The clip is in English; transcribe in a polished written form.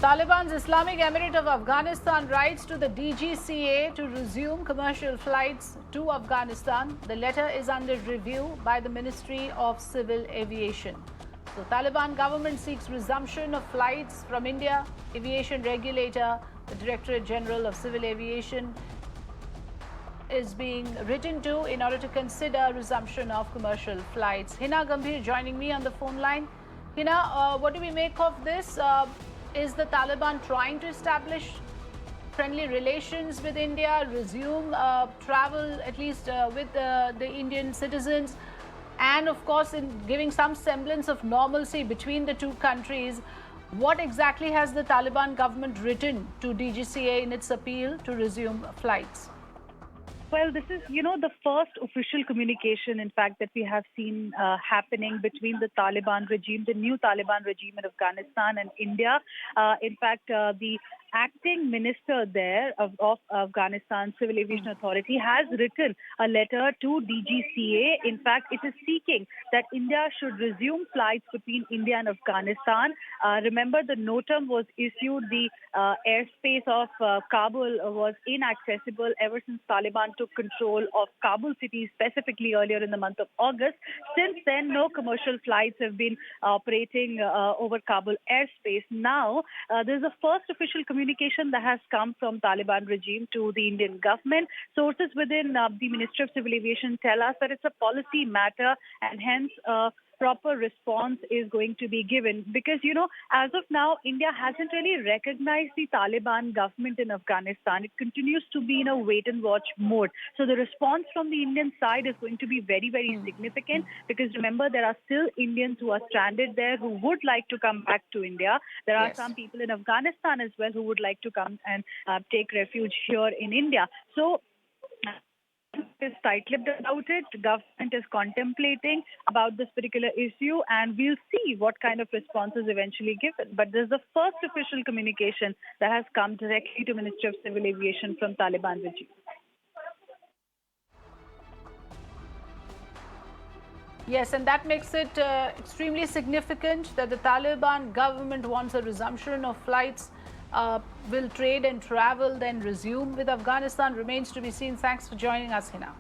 Taliban's Islamic Emirate of Afghanistan writes to the DGCA to resume commercial flights to Afghanistan. The letter is under review by the Ministry of Civil Aviation. So, Taliban government seeks resumption of flights from India. Aviation regulator, the Directorate General of Civil Aviation, is being written to in order to consider resumption of commercial flights. Hina Gambhir joining me on the phone line. Hina, what do we make of this? Is the Taliban trying to establish friendly relations with India, resume travel at least with the Indian citizens, and of course in giving some semblance of normalcy between the two countries? What exactly has the Taliban government written to DGCA in its appeal to resume flights? Well, this is, the first official communication, in fact, that we have seen happening between the Taliban regime, the new Taliban regime in Afghanistan and India. In fact, the acting minister there of Afghanistan Civil Aviation Authority has written a letter to DGCA. In fact, it is seeking that India should resume flights between India and Afghanistan. Remember, the notum was issued. The airspace of Kabul was inaccessible ever since Taliban took control of Kabul city, specifically earlier in the month of August. Since then, no commercial flights have been operating over Kabul airspace. Now, there's a first official communication that has come from Taliban regime to the Indian government. Sources within the Ministry of Civil Aviation tell us that it's a policy matter, and hence proper response is going to be given. Because, as of now, India hasn't really recognized the Taliban government in Afghanistan. It continues to be in a wait-and-watch mode. So the response from the Indian side is going to be very, very significant, because remember, there are still Indians who are stranded there who would like to come back to India. There are some people in Afghanistan as well who would like to come and take refuge here in India. So is tight-lipped about it. The government is contemplating about this particular issue, and we'll see what kind of response is eventually given. But this is the first official communication that has come directly to Ministry of Civil Aviation from Taliban regime. Yes, and that makes it extremely significant that the Taliban government wants a resumption of flights. Will trade and travel then resume with Afghanistan? Remains to be seen. Thanks for joining us, Hina.